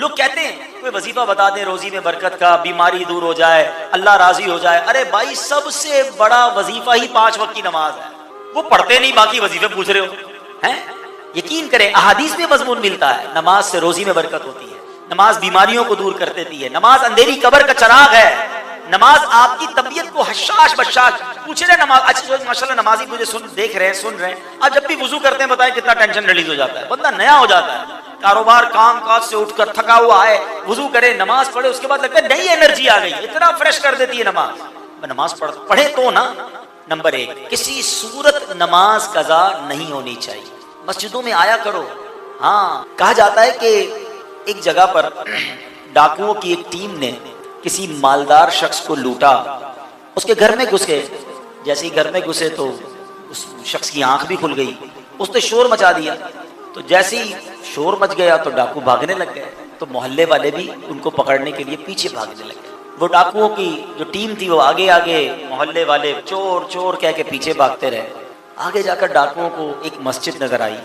لوگ کہتے ہیں کوئی وظیفہ بتا دیں روزی میں برکت کا، بیماری دور ہو جائے، اللہ راضی ہو جائے. ارے بھائی سب سے بڑا وظیفہ ہی 5 وقت کی نماز ہے. وہ پڑھتے نہیں، باقی وظیفے پوچھ رہے ہو ہیں. یقین کریں احادیث میں مضمون ملتا ہے، نماز سے روزی میں برکت ہوتی ہے، نماز بیماریوں کو دور کر دیتی ہے، نماز اندھیری قبر کا چراغ ہے، نماز آپ کی طبیعت کو حشاش بشاش. پوچھے نا نماز اچھا ماشاءاللہ نمازی مجھے دیکھ رہے ہیں سن رہے ہیں، آپ جب بھی وضو کرتے ہیں بتائیں کتنا ٹینشن ریلیز ہو جاتا ہے، بندہ نیا ہو جاتا ہے. کاروبار کام کاج سے اٹھ کر تھکا ہوا ہے، وضو کرے نماز پڑھے، اس کے بعد لگتا ہے نئی انرجی آ گئی، اتنا فریش کر دیتی ہے نماز. نماز پڑھے تو نا. نمبر 1 کسی صورت نماز قضا نہیں ہونی چاہیے. مسجدوں میں آیا کرو. ہاں کہا جاتا ہے کہ ایک جگہ پر ڈاکوؤں کی ایک ٹیم نے کسی مالدار شخص کو لوٹا. اس کے گھر میں گھس گئے. جیسے ہی گھر میں گھسے تو اس شخص کی آنکھ بھی کھل گئی. اس نے شور مچا دیا. تو جیسے ہی شور مچ گیا تو ڈاکو بھاگنے لگ گئے. تو محلے والے بھی ان کو پکڑنے کے لیے پیچھے بھاگنے لگ گئے. وہ ڈاکوؤں کی جو ٹیم تھی وہ آگے آگے، محلے والے چور چور کہہ کے پیچھے بھاگتے رہے. آگے جا کر ڈاکوؤں کو ایک مسجد نظر آئی.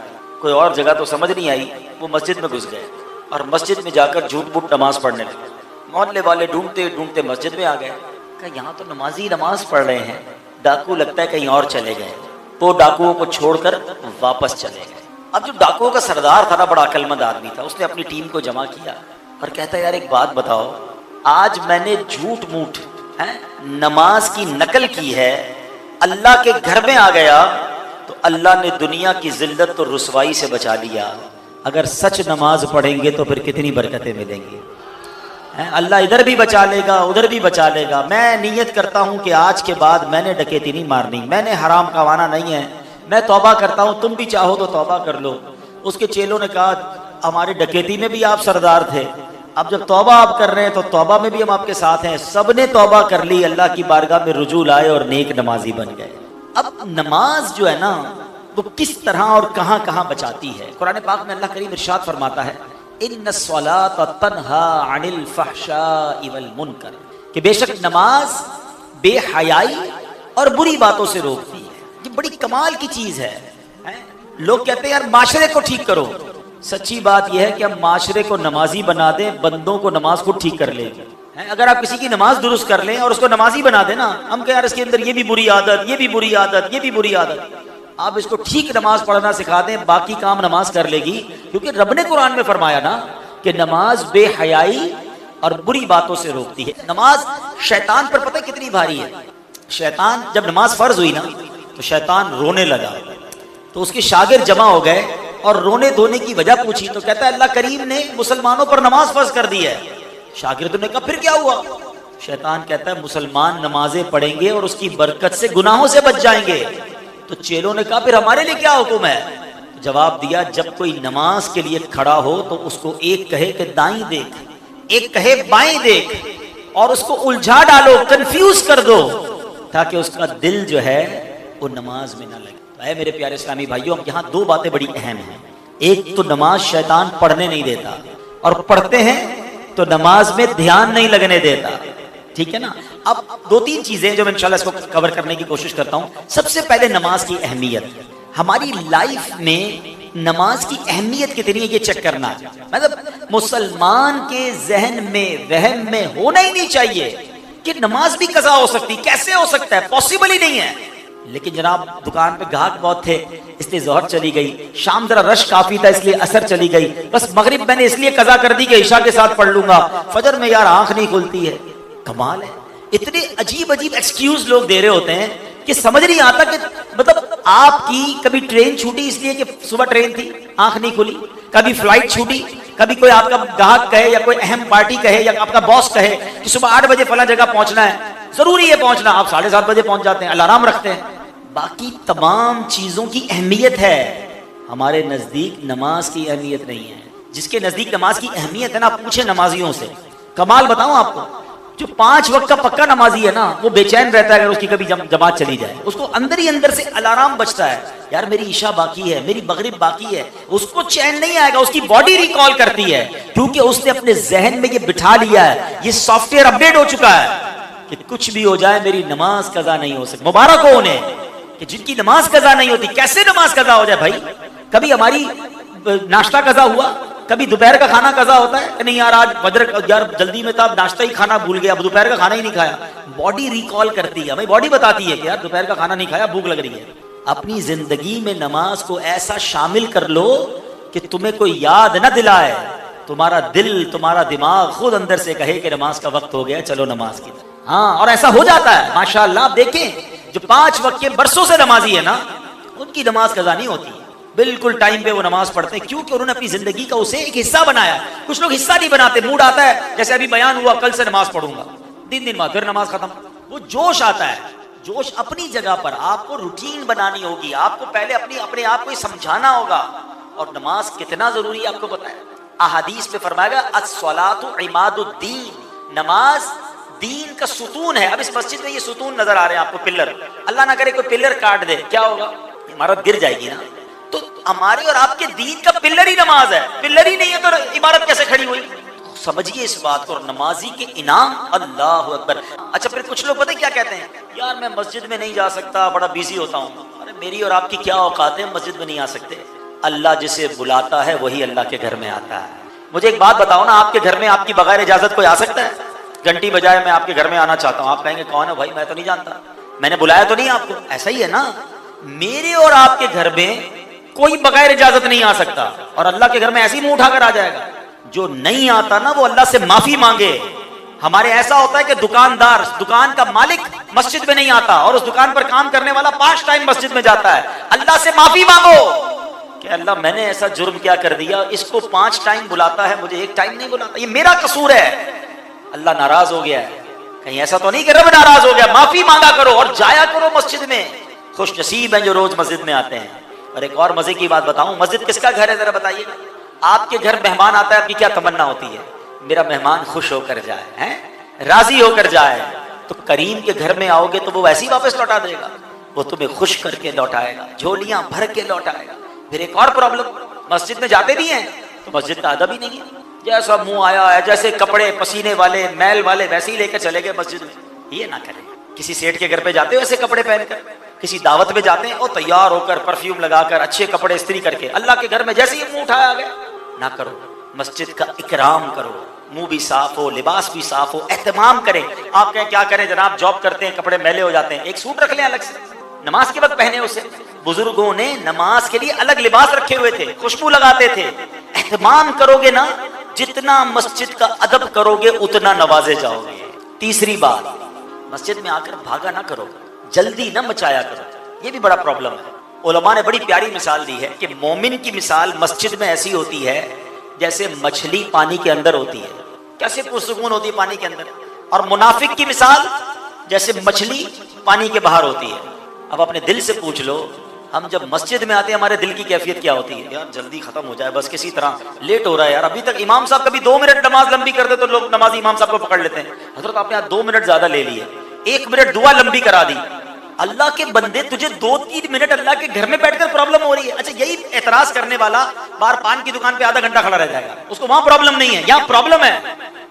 کوئی اور جگہ تو سمجھ نہیں آئی. وہ مسجد میں گھس گئے اور مسجد میں جا کر جھوٹ بوٹ نماز پڑھنے لگے. محلے والے ڈھونڈتے ڈھونڈتے مسجد میں آ گئے. کہ یہاں تو نمازی نماز پڑھ رہے ہیں، ڈاکو لگتا ہے کہیں اور چلے گئے. وہ ڈاکوؤں کو چھوڑ کر واپس چلے گئے. اب جو ڈاکوؤں کا سردار تھا نا، بڑا عقل مند آدمی تھا، اس نے اپنی ٹیم کو جمع کیا اور کہتا ہے یار ایک بات بتاؤ، آج میں نے جھوٹ موٹ نماز کی نقل کی ہے، اللہ کے گھر میں آ گیا تو اللہ نے دنیا کی ذلت اور رسوائی سے بچا لیا. اگر سچ نماز پڑھیں گے تو پھر کتنی برکتیں ملیں گی. اللہ ادھر بھی بچا لے گا ادھر بھی بچا لے گا. میں نیت کرتا ہوں کہ آج کے بعد میں نے ڈکیتی نہیں مارنی، میں نے حرام کمانا نہیں ہے، میں توبہ کرتا ہوں، تم بھی چاہو تو توبہ کر لو. اس کے چیلوں نے کہا ہماری ڈکیتی میں بھی آپ سردار تھے، اب جب توبہ آپ کر رہے ہیں تو توبہ میں بھی ہم آپ کے ساتھ ہیں. سب نے توبہ کر لی، اللہ کی بارگاہ میں رجوع لائے اور نیک نمازی بن گئے. اب نماز جو ہے نا وہ کس طرح اور کہاں کہاں بچاتی ہے. قرآن پاک میں اللہ کریم ارشاد فرماتا ہے ان الصلاۃ تنہی عن الفحشاء والمنکر، کہ بے شک نماز بے حیائی اور بری باتوں سے روکتی ہے. یہ بڑی کمال کی چیز ہے. لوگ کہتے ہیں یار معاشرے کو ٹھیک کرو. سچی بات یہ ہے کہ ہم معاشرے کو نمازی بنا دیں، بندوں کو نماز خود ٹھیک کر لے گی. اگر آپ کسی کی نماز درست کر لیں اور اس کو نمازی بنا دیں نا، ہم کہ یار اس کے اندر یہ بھی بری عادت، یہ بھی بری عادت، یہ بھی بری عادت، آپ اس کو ٹھیک نماز پڑھنا سکھا دیں، باقی کام نماز کر لے گی. کیونکہ رب نے قرآن میں فرمایا نا کہ نماز بے حیائی اور بری باتوں سے روکتی ہے. نماز شیطان پر پتہ کتنی بھاری ہے. شیطان جب نماز فرض ہوئی نا تو شیطان رونے لگا. تو اس کے شاگرد جمع ہو گئے اور رونے دھونے کی وجہ پوچھی تو کہتا ہے اللہ کریم نے مسلمانوں پر نماز فرض کر دی ہے. شاگردوں نے کہا پھر کیا ہوا؟ شیطان کہتا ہے مسلمان نمازیں پڑھیں گے اور اس کی برکت سے گناہوں سے بچ جائیں گے. تو چیلوں نے کہا پھر ہمارے لیے کیا حکم ہے؟ جواب دیا جب کوئی نماز کے لیے کھڑا ہو تو اس کو ایک کہے کہ دائیں دیکھ، ایک کہے بائیں دیکھ، اور اس کو الجھا ڈالو، کنفیوز کر دو، تاکہ اس کا دل جو ہے وہ نماز میں نہ لگے. اے میرے پیارے اسلامی بھائیوں، یہاں 2 باتیں بڑی اہم ہیں. ایک تو نماز شیطان پڑھنے نہیں دیتا، اور پڑھتے ہیں تو نماز میں دھیان نہیں لگنے دیتا. ٹھیک ہے نا. اب 2-3 چیزیں جو میں انشاءاللہ اس کو کور کرنے کی کوشش کرتا ہوں. سب سے پہلے نماز کی اہمیت. ہماری لائف میں نماز کی اہمیت کتنی ہے یہ چیک کرنا. مطلب مسلمان کے ذہن میں وہم میں ہونا ہی نہیں چاہیے کہ نماز بھی قضا ہو سکتی. کیسے ہو سکتا ہے؟ پاسبل ہی نہیں ہے. لیکن جناب دکان پہ گاہک بہت تھے اس لیے ظہر چلی گئی، شام ذرا رش کافی تھا اس لیے عصر چلی گئی، بس مغرب میں نے اس لیے قضا کر دی کہ عشاء کے ساتھ پڑھ لوں گا، فجر میں یار آنکھ نہیں کھلتی ہے. کمال ہے. اتنے عجیب عجیب ایکسکیوز لوگ دے رہے ہوتے ہیں کہ سمجھ نہیں آتا کہ مطلب آپ کی کبھی ٹرین چھوٹی اس لیے کہ صبح ٹرین تھی آنکھ نہیں کھلی، کبھی فلائٹ چھوٹی، کبھی کوئی آپ کا گاہک کہے یا کوئی اہم پارٹی کہے یا آپ کا باس کہے کہ صبح 8 بجے فلاں جگہ پہنچنا ہے، ضروری ہے پہنچنا، آپ 7:30 بجے پہنچ جاتے ہیں، الارم رکھتے ہیں. باقی تمام چیزوں کی اہمیت ہے، ہمارے نزدیک نماز کی اہمیت نہیں ہے. جس کے نزدیک نماز کی اہمیت ہے نا، پوچھیں نمازیوں سے. کمال بتاؤں آپ کو، جو 5 وقت کا پکا نمازی ہے نا وہ بے چین رہتا ہے اگر اس کی کبھی جماعت چلی جائے. اس کو اندر ہی اندر سے الارم بجتا ہے یار میری عشاء باقی ہے، میری مغرب باقی ہے. اس کو چین نہیں آئے گا، اس کی باڈی ریکال کرتی ہے کیونکہ اس نے اپنے ذہن میں یہ بٹھا لیا ہے، یہ سافٹ ویئر اپڈیٹ ہو چکا ہے کہ کچھ بھی ہو جائے میری نماز قضا نہیں ہو سکتی. مبارک ہو انہیں کہ جن کی نماز قضا نہیں ہوتی. کیسے نماز قضا ہو جائے بھائی؟ کبھی ہماری ناشتہ قضا ہوا، کبھی دوپہر کا کھانا قضا ہوتا ہے کہ نہیں یار آج فجر یار جلدی میں تھا ناشتہ ہی کھانا بھول گیا, اب دوپہر کا کھانا ہی نہیں کھایا. باڈی ریکال کرتی ہے, بھائی باڈی بتاتی ہے کہ یار دوپہر کا کھانا نہیں کھایا, بھوک لگ رہی ہے. اپنی زندگی میں نماز کو ایسا شامل کر لو کہ تمہیں کوئی یاد نہ دلائے, تمہارا دل تمہارا دماغ خود اندر سے کہے کہ نماز کا وقت ہو گیا, چلو نماز کی. ہاں, اور ایسا ہو جاتا ہے ماشاءاللہ. آپ دیکھیں جو 5 وقت کے برسوں سے نمازی ہے نا, ان کی نماز قضا نہیں ہوتی, بالکل ٹائم پہ وہ نماز پڑھتے ہیں, کیونکہ انہوں نے اپنی زندگی کا اسے ایک حصہ بنایا. کچھ لوگ حصہ نہیں بناتے, موڈ آتا ہے جیسے ابھی بیان ہوا کل سے نماز پڑھوں گا, 3 دن بعد پھر نماز ختم. وہ جوش آتا ہے, جوش اپنی جگہ پر. آپ کو روٹین بنانی ہوگی, آپ کو پہلے اپنے آپ کو سمجھانا ہوگا. اور نماز کتنا ضروری ہے آپ کو پتا ہے, احادیث میں فرمایا گیا الصلاۃ عماد الدین, نماز دین کا ستون ہے. اب اس مسجد میں یہ ستون نظر آ رہے ہیں آپ کو, پلر. اللہ نہ کرے کوئی پلر کاٹ دے, کیا ہوگا؟ عمارت گر جائے گی نا. تو ہمارے اور آپ کے دین کا پلر ہی نماز ہے. پلر ہی نہیں ہے تو عمارت کیسے کھڑی ہوئی؟ سمجھیے اس بات کو. اور نمازی کے انعام, اللہ اکبر. اچھا پھر کچھ لوگ پتہ کیا کہتے ہیں, یار میں مسجد میں نہیں جا سکتا, بڑا بیزی ہوتا ہوں. ارے میری اور آپ کی کیا اوقات ہے, مسجد میں نہیں آ سکتے. اللہ جسے بلاتا ہے وہی اللہ کے گھر میں آتا ہے. مجھے ایک بات بتاؤ نا, آپ کے گھر میں آپ کی بغیر اجازت کوئی آ سکتا ہے؟ گھنٹی بجائے میں آپ کے گھر میں آنا چاہتا ہوں, آپ کہیں گے کون ہے بھائی, میں تو نہیں جانتا, میں نے بلایا تو نہیں آپ کو. ایسا ہی ہے نا, میرے اور آپ کے گھر میں کوئی بغیر اجازت نہیں آ سکتا, اور اللہ کے گھر میں ایسے ہی منہ اٹھا کر آ جائے گا. جو نہیں آتا نا وہ اللہ سے معافی مانگے. ہمارے ایسا ہوتا ہے کہ دکاندار, دکان کا مالک مسجد میں نہیں آتا, اور اس دکان پر کام کرنے والا 5 ٹائم مسجد میں جاتا ہے. اللہ سے معافی مانگو کہ اللہ میں نے ایسا جرم کیا کر دیا, اس کو 5 ٹائم بلاتا ہے, مجھے 1 ٹائم نہیں بلاتا, یہ میرا قصور ہے. اللہ ناراض ہو گیا ہے, کہیں ایسا تو نہیں کہ رب ناراض ہو گیا. معافی مانگا کرو اور جایا کرو مسجد میں. خوش نصیب ہیں جو روز مسجد میں آتے ہیں. اور ایک اور مزے کی بات بتاؤں, مسجد کس کا گھر ہے ذرا بتائیے. آپ کے گھر مہمان آتا ہے, آپ کی کیا تمنا ہوتی ہے؟ میرا مہمان خوش ہو کر جائے, ہیں راضی ہو کر جائے. تو کریم کے گھر میں آؤ گے تو وہ ویسے ہی واپس لوٹا دے گا, وہ تمہیں خوش کر کے لوٹائے گا, جھولیاں بھر کے لوٹائے گا. پھر ایک اور پرابلم, مسجد میں جاتے بھی ہیں تو مسجد کا ادب ہی نہیں ہے. جیسا منہ آیا ہے, جیسے کپڑے پسینے والے میل والے ویسے ہی لے کے چلے گئے مسجد میں. یہ نہ کریں. کسی سیٹ کے گھر پہ جاتے ہو ایسے کپڑے پہن کر, کسی دعوت میں جاتے ہیں اور تیار ہو کر پرفیوم لگا کر اچھے کپڑے استری کر کے, اللہ کے گھر میں جیسے ہی منہ اٹھایا گیا, نہ کرو. مسجد کا اکرام کرو, منہ بھی صاف ہو, لباس بھی صاف ہو, اہتمام کریں. آپ کہیں کیا کریں جناب, جاب کرتے ہیں کپڑے میلے ہو جاتے ہیں, ایک سوٹ رکھ لیں الگ سے, نماز کے وقت پہنے اسے. بزرگوں نے نماز کے لیے الگ لباس رکھے ہوئے تھے, خوشبو لگاتے تھے. اہتمام کرو گے نا, جتنا مسجد کا ادب کرو گے اتنا نوازے جاؤ گے. تیسری بات, مسجد میں آ کر بھاگا نہ کرو, جلدی نہ مچایا کرو. یہ بھی بڑا پرابلم ہے. علماء نے بڑی پیاری مثال دی ہے کہ مومن کی مثال مسجد میں ایسی ہوتی ہے جیسے مچھلی پانی کے اندر ہوتی ہے, کیسے پرسکون ہوتی ہے پانی کے اندر. اور منافق کی مثال جیسے مچھلی پانی کے باہر ہوتی ہے. اب اپنے دل سے پوچھ لو, ہم جب مسجد میں آتے ہیں ہمارے دل کی کیفیت کیا ہوتی ہے؟ یار جلدی ختم ہو جائے بس, کسی طرح لیٹ ہو رہا ہے یار. ابھی تک امام صاحب کبھی 2 منٹ نماز لمبی کر دے تو لوگ نمازی امام صاحب کو پکڑ لیتے ہیں, حضرت آپ نے 2 منٹ زیادہ لے لیے, 1 منٹ دعا لمبی کرا دی. اللہ کے بندے, تجھے 2-3 منٹ اللہ کے گھر میں بیٹھ کر پرابلم ہو رہی ہے. اچھا یہی اعتراض کرنے والا بار پان کی دکان پہ آدھا گھنٹہ کھڑا رہ جائے گا, اس کو وہاں پرابلم نہیں ہے. یہاں پرابلم ہے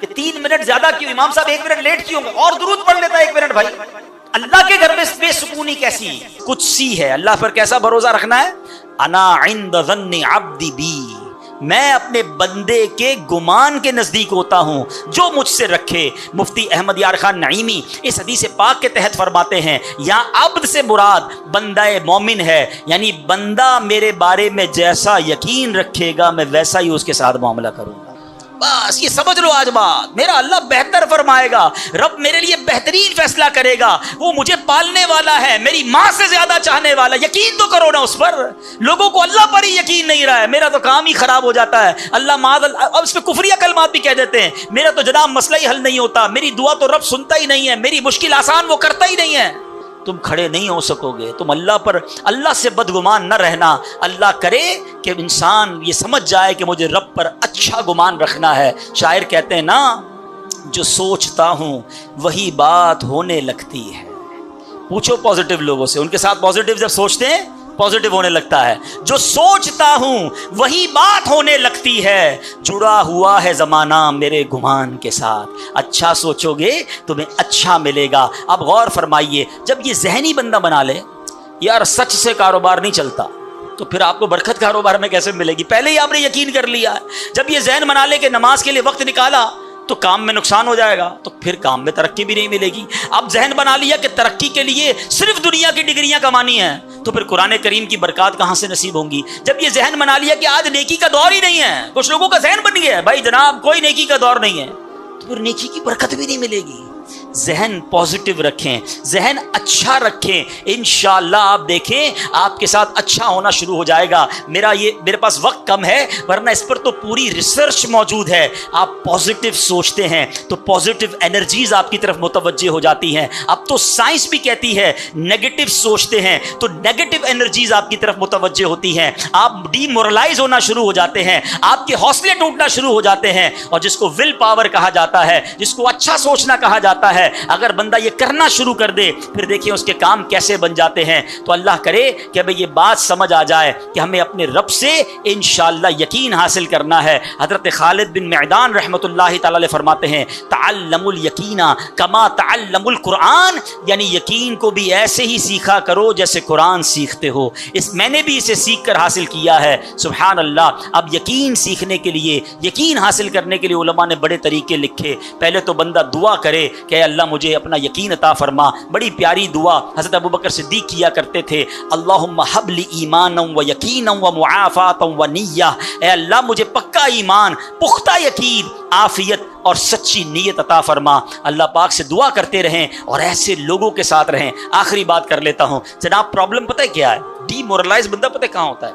کہ 3 منٹ زیادہ کیوں, امام صاحب 1 منٹ لیٹ کیوں, اور درود پڑھ لیتا ہے 1 منٹ. بھائی اللہ کے گھر میں بے سکونی کیسی قدسی ہے. اللہ پر کیسا بھروسہ رکھنا ہے, انا عند ظن عبدی بی, میں اپنے بندے کے گمان کے نزدیک ہوتا ہوں جو مجھ سے رکھے. مفتی احمد یار خان نعیمی اس حدیث پاک کے تحت فرماتے ہیں, یہاں عبد سے مراد بندہ مومن ہے, یعنی بندہ میرے بارے میں جیسا یقین رکھے گا میں ویسا ہی اس کے ساتھ معاملہ کروں گا. بس یہ سمجھ لو آج بات, میرا اللہ بہتر فرمائے گا, رب میرے لیے بہترین فیصلہ کرے گا. وہ مجھے پالنے والا ہے, میری ماں سے زیادہ چاہنے والا. یقین تو کرو نا اس پر. لوگوں کو اللہ پر ہی یقین نہیں رہا ہے, میرا تو کام ہی خراب ہو جاتا ہے, اللہ معاذ اللہ. اب اس پہ کفریہ کلمات بھی کہہ دیتے ہیں, میرا تو جناب مسئلہ ہی حل نہیں ہوتا, میری دعا تو رب سنتا ہی نہیں ہے, میری مشکل آسان وہ کرتا ہی نہیں ہے. تم کھڑے نہیں ہو سکو گے. تم اللہ پر, اللہ سے بدگمان نہ رہنا. اللہ کرے کہ انسان یہ سمجھ جائے کہ مجھے رب پر اچھا گمان رکھنا ہے. شاعر کہتے ہیں نا, جو سوچتا ہوں وہی بات ہونے لگتی ہے. پوچھو پازیٹیو لوگوں سے, ان کے ساتھ پازیٹیو جب سوچتے ہیں پازیٹیو ہونے لگتا ہے. جو سوچتا ہوں وہی بات ہونے لگتی ہے, جڑا ہوا ہے زمانہ میرے گمان کے ساتھ. اچھا سوچو گے تمہیں اچھا ملے گا. اب غور فرمائیے, جب یہ ذہنی بندہ بنا لے, یار سچ سے کاروبار نہیں چلتا, تو پھر آپ کو برکت کاروبار میں کیسے ملے گی؟ پہلے ہی آپ نے یقین کر لیا ہے۔ جب یہ ذہن بنا لے کہ نماز کے لیے وقت نکالا تو کام میں نقصان ہو جائے گا، تو پھر کام میں ترقی بھی نہیں ملے گی۔ اب ذہن بنا لیا کہ ترقی کے لیے صرف دنیا کی ڈگریاں کمانی ہیں، تو پھر قرآن کریم کی برکات کہاں سے نصیب ہوں گی؟ جب یہ ذہن بنا لیا کہ آج نیکی کا دور ہی نہیں ہے، کچھ لوگوں کا ذہن بن گیا ہے بھائی جناب کوئی نیکی کا دور نہیں ہے، تو پھر نیکی کی برکت بھی نہیں ملے گی۔ ذہن پازیٹیو رکھیں، ذہن اچھا رکھیں، انشاءاللہ آپ دیکھیں آپ کے ساتھ اچھا ہونا شروع ہو جائے گا۔ میرے پاس وقت کم ہے ورنہ اس پر تو پوری ریسرچ موجود ہے۔ آپ پازیٹیو سوچتے ہیں تو پازیٹیو انرجیز آپ کی طرف متوجہ ہو جاتی ہیں۔ اب تو سائنس بھی کہتی ہے نیگیٹو سوچتے ہیں تو نیگیٹو انرجیز آپ کی طرف متوجہ ہوتی ہیں، آپ ڈی مورلائز ہونا شروع ہو جاتے ہیں، آپ کے حوصلے ٹوٹنا شروع ہو جاتے ہیں۔ اور جس کو ول پاور کہا جاتا ہے، جس کو اچھا سوچنا کہا جاتا ہے، اگر بندہ یہ کرنا شروع کر دے پھر دیکھیں اس کے کام کیسے بن جاتے ہیں۔ تو اللہ کرے کہ ابھی یہ بات سمجھ آ جائے کہ ہمیں اپنے رب سے انشاءاللہ یقین حاصل کرنا ہے۔ حضرت خالد بن معدان رحمۃ اللہ تعالی علیہ فرماتے ہیں تعلموا الیقین کما تعلموا القرآن، یعنی یقین کو بھی ایسے ہی سیکھا کرو جیسے قرآن سیکھتے ہو۔ میں نے بھی اسے سیکھ کر حاصل کیا ہے، سبحان اللہ۔ اب یقین سیکھنے کے لیے، یقین حاصل کرنے کے لیے علماء نے بڑے طریقے لکھے۔ پہلے تو بندہ دعا کرے کہ اللہ مجھے اپنا یقین عطا فرما، بڑی پیاری دعا حضرت ابوبکر صدیق کیا کرتے تھے، اللہم حب لی ایمانا و یقینا و معافاتا و نیہ، اے اللہ مجھے پکا ایمان، پختہ یقین، عافیت اور سچی نیت عطا فرما۔ اللہ پاک سے دعا کرتے رہیں اور ایسے لوگوں کے ساتھ رہیں۔ آخری بات کر لیتا ہوں جناب، پرابلم پتہ ہے کیا ہے؟ ڈی مورلائز بندہ پتہ کہاں ہوتا ہے؟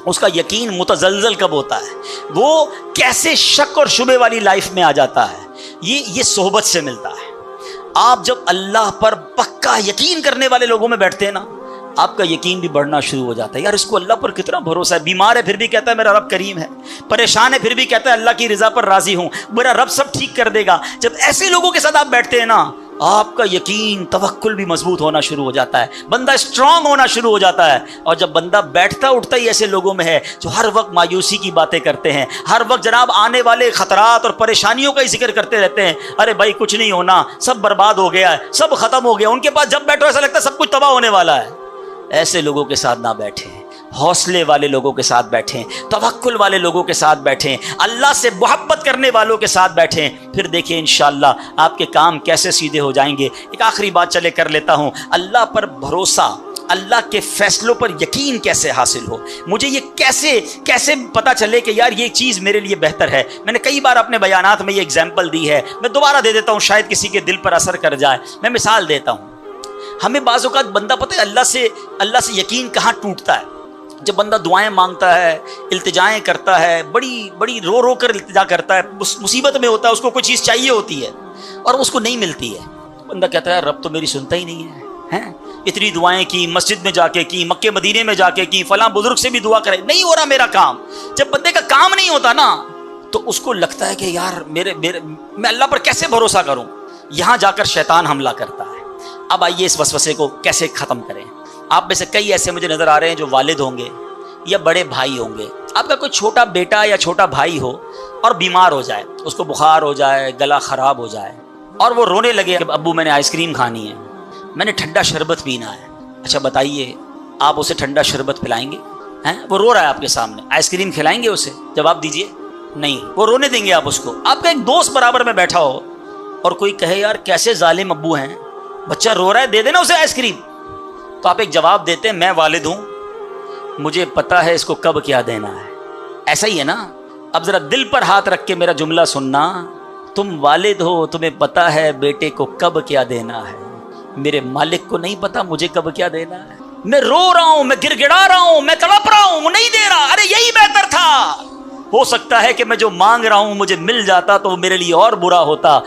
اس کا یقین متزلزل کب ہوتا ہے؟ وہ کیسے شک اور شبے والی لائف میں آ جاتا ہے؟ یہ صحبت سے ملتا ہے۔ آپ جب اللہ پر پکا یقین کرنے والے لوگوں میں بیٹھتے ہیں نا، آپ کا یقین بھی بڑھنا شروع ہو جاتا ہے۔ یار اس کو اللہ پر کتنا بھروسہ ہے، بیمار ہے پھر بھی کہتا ہے میرا رب کریم ہے، پریشان ہے پھر بھی کہتا ہے اللہ کی رضا پر راضی ہوں، میرا رب سب ٹھیک کر دے گا۔ جب ایسے لوگوں کے ساتھ آپ بیٹھتے ہیں نا، آپ کا یقین توکل بھی مضبوط ہونا شروع ہو جاتا ہے، بندہ اسٹرانگ ہونا شروع ہو جاتا ہے۔ اور جب بندہ بیٹھتا اٹھتا ہی ایسے لوگوں میں ہے جو ہر وقت مایوسی کی باتیں کرتے ہیں، ہر وقت جناب آنے والے خطرات اور پریشانیوں کا ہی ذکر کرتے رہتے ہیں، ارے بھائی کچھ نہیں ہونا، سب برباد ہو گیا ہے، سب ختم ہو گیا، ان کے پاس جب بیٹھو ایسا لگتا ہے سب کچھ تباہ ہونے والا ہے۔ ایسے لوگوں کے ساتھ نہ بیٹھیں، حوصلے والے لوگوں کے ساتھ بیٹھیں، توکل والے لوگوں کے ساتھ بیٹھیں، اللہ سے محبت کرنے والوں کے ساتھ بیٹھیں، پھر دیکھیں انشاءاللہ آپ کے کام کیسے سیدھے ہو جائیں گے۔ ایک آخری بات چلے کر لیتا ہوں، اللہ پر بھروسہ، اللہ کے فیصلوں پر یقین کیسے حاصل ہو؟ مجھے یہ کیسے پتا چلے کہ یار یہ چیز میرے لیے بہتر ہے؟ میں نے کئی بار اپنے بیانات میں یہ اگزامپل دی ہے، میں دوبارہ دے دیتا ہوں شاید کسی کے دل پر اثر کر جائے۔ میں مثال دیتا ہوں، ہمیں بعض اوقات بندہ پتہ ہے اللہ سے یقین کہاں ٹوٹتا ہے؟ جب بندہ دعائیں مانگتا ہے، التجائیں کرتا ہے، بڑی رو کر التجا کرتا ہے، مصیبت میں ہوتا ہے، اس کو کوئی چیز چاہیے ہوتی ہے اور اس کو نہیں ملتی ہے، بندہ کہتا ہے رب تو میری سنتا ہی نہیں ہے، اتنی دعائیں کی، مسجد میں جا کے کی، مکے مدینے میں جا کے کی، فلاں بزرگ سے بھی دعا کرے، نہیں ہو رہا میرا کام۔ جب بندے کا کام نہیں ہوتا نا تو اس کو لگتا ہے کہ یار میں اللہ پر کیسے بھروسہ کروں؟ یہاں جا کر شیطان حملہ کرتا ہے۔ اب آئیے اس وسوسے کو کیسے ختم کریں۔ آپ میں سے کئی ایسے مجھے نظر آ رہے ہیں جو والد ہوں گے یا بڑے بھائی ہوں گے، آپ کا کوئی چھوٹا بیٹا یا چھوٹا بھائی ہو اور بیمار ہو جائے، اس کو بخار ہو جائے، گلا خراب ہو جائے اور وہ رونے لگے کہ ابو میں نے آئس کریم کھانی ہے، میں نے ٹھنڈا شربت پینا ہے۔ اچھا بتائیے آپ اسے ٹھنڈا شربت پلائیں گے؟ وہ رو رہا ہے آپ کے سامنے، آئس کریم کھلائیں گے اسے؟ جواب دیجئے نہیں، وہ رونے دیں گے آپ اس کو۔ آپ کا ایک دوست برابر میں بیٹھا ہو اور کوئی کہے یار کیسے ظالم ابو ہیں، بچہ رو رہا ہے دے دینا اسے آئس کریم، تو آپ ایک جواب دیتے ہیں میں والد ہوں، مجھے پتا ہے اس کو کب کیا دینا ہے۔ ایسا ہی ہے نا؟ اب ذرا دل پر ہاتھ رکھ کے میرا جملہ سننا، تم والد ہو، تمہیں پتا ہے بیٹے کو کب کیا دینا ہے، میرے مالک کو نہیں پتا مجھے کب کیا دینا ہے۔ میں رو رہا ہوں، میں گر گڑا رہا ہوں، میں تڑپ رہا ہوں، وہ نہیں دے رہا، ارے یہی بہتر تھا، ہو سکتا ہے کہ میں جو مانگ رہا ہوں مجھے مل جاتا تو وہ میرے لیے اور برا ہوتا۔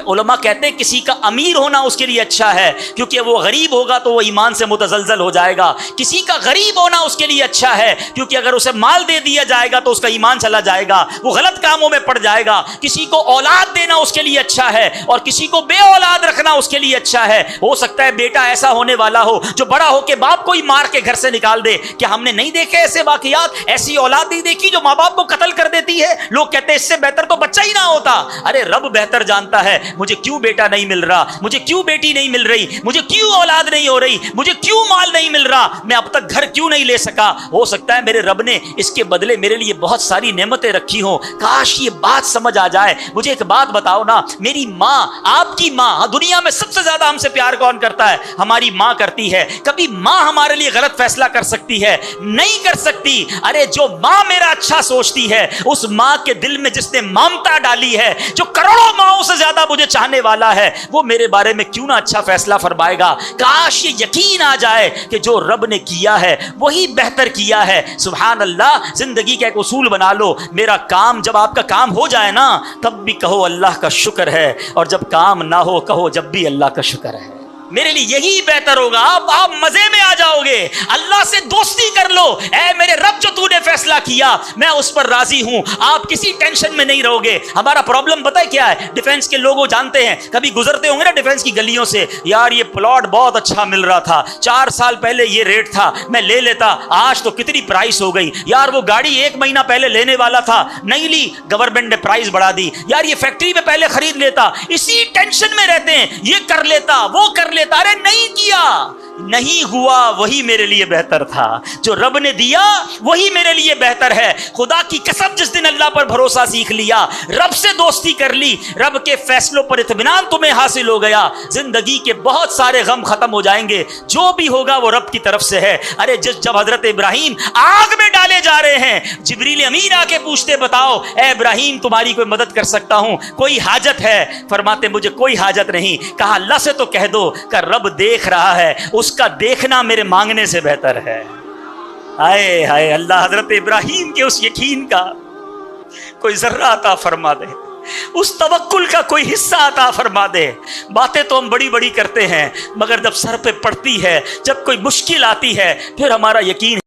علماء کہتے ہیں کسی کا امیر ہونا اس کے لیے اچھا ہے کیونکہ وہ غریب ہوگا تو وہ ایمان سے متزلزل ہو جائے گا، کسی کا غریب ہونا اس کے لیے اچھا ہے کیونکہ اگر اسے مال دے دیا جائے گا تو اس کا ایمان چلا جائے گا، وہ غلط کاموں میں پڑ جائے گا، کسی کو اولاد دینا اس کے لیے اچھا ہے اور کسی کو بے اولاد رکھنا اس کے لیے اچھا ہے۔ ہو سکتا ہے بیٹا ایسا ہونے والا ہو جو بڑا ہو کے باپ کو ہی مار کے گھر سے نکال دے۔ کیا ہم نے نہیں دیکھے ایسے واقعات؟ ایسی اولاد نہیں دیکھی جو ماں باپ کو قتل پاگل کر دیتی ہے. لوگ کہتے ہیں اس سے بہتر تو بچہ ہی نہ ہوتا. ارے رب بہتر جانتا ہے مجھے کیوں بیٹا نہیں مل رہا, مجھے کیوں بیٹی نہیں مل رہی, مجھے کیوں اولاد نہیں ہو رہی, مجھے کیوں مال نہیں مل رہا, میں اب تک گھر کیوں نہیں لے سکا. ہو سکتا ہے میرے رب نے اس کے بدلے میرے لیے بہت ساری نعمتیں رکھی ہوں. کاش یہ بات سمجھ آ جائے. مجھے ایک بات بتاؤ نا, میری ماں, آپ کی ماں, دنیا میں سب سے زیادہ ہم سے پیار کون کرتا ہے؟ ہماری ماں کرتی ہے. کبھی ماں ہمارے لیے غلط فیصلہ کر سکتی ہے؟ نہیں کر سکتی. ارے جو ماں میرا اچھا سوچتی ہے, اس ماں کے دل میں جس نے ممتا ڈالی ہے, جو کروڑوں ماؤں سے زیادہ مجھے چاہنے والا ہے, وہ میرے بارے میں کیوں نہ اچھا فیصلہ فرمائے گا. کاش یہ یقین آ جائے کہ جو رب نے کیا ہے وہی بہتر کیا ہے. سبحان اللہ. زندگی کا ایک اصول بنا لو, میرا کام, جب آپ کا کام ہو جائے نا تب بھی کہو اللہ کا شکر ہے, اور جب کام نہ ہو کہو جب بھی اللہ کا شکر ہے. میرے لیے یہی بہتر ہوگا. آپ مزے میں آ جاؤ گے. اللہ سے دوستی کر لو. اے میرے رب, جو تو نے فیصلہ کیا میں اس پر راضی ہوں. آپ کسی ٹینشن میں نہیں رہو گے. ہمارا پرابلم پتہ ہے کیا ہے؟ ڈیفنس کے لوگوں جانتے ہیں, کبھی گزرتے ہوں گے نا ڈیفنس کی گلیوں سے, یار یہ پلاٹ بہت اچھا مل رہا تھا, 4 سال پہلے یہ ریٹ تھا, میں لے لیتا, آج تو کتنی پرائس ہو گئی. یار وہ گاڑی 1 مہینہ پہلے لینے والا تھا, نہیں لی, گورنمنٹ نے پرائس بڑھا دی. یار یہ فیکٹری میں پہلے خرید لیتا. اسی ٹینشن میں رہتے ہیں, یہ کر لیتا, وہ کر لیتا. ارے نہیں کیا, نہیں ہوا, وہی میرے لیے بہتر تھا. جو رب نے دیا وہی میرے لیے بہتر ہے. خدا کی قسم, جس دن اللہ پر بھروسہ سیکھ لیا, رب سے دوستی کر لی, رب کے فیصلوں پر اطمینان تمہیں حاصل ہو گیا, زندگی کے بہت سارے غم ختم ہو جائیں گے. جو بھی ہوگا وہ رب کی طرف سے ہے. ارے جب حضرت ابراہیم آگ میں ڈالے جا رہے ہیں, جبریل امین آ کے پوچھتے, بتاؤ اے ابراہیم تمہاری کوئی مدد کر سکتا ہوں, کوئی حاجت ہے؟ فرماتے مجھے کوئی حاجت نہیں. کہا اللہ سے تو کہہ دو کہ رب دیکھ رہا ہے, اس کا دیکھنا میرے مانگنے سے بہتر ہے. ہائے ہائے, اللہ حضرت ابراہیم کے اس یقین کا کوئی ذرہ عطا فرما دے, اس توکل کا کوئی حصہ عطا فرما دے. باتیں تو ہم بڑی بڑی کرتے ہیں, مگر جب سر پہ پڑتی ہے, جب کوئی مشکل آتی ہے, پھر ہمارا یقین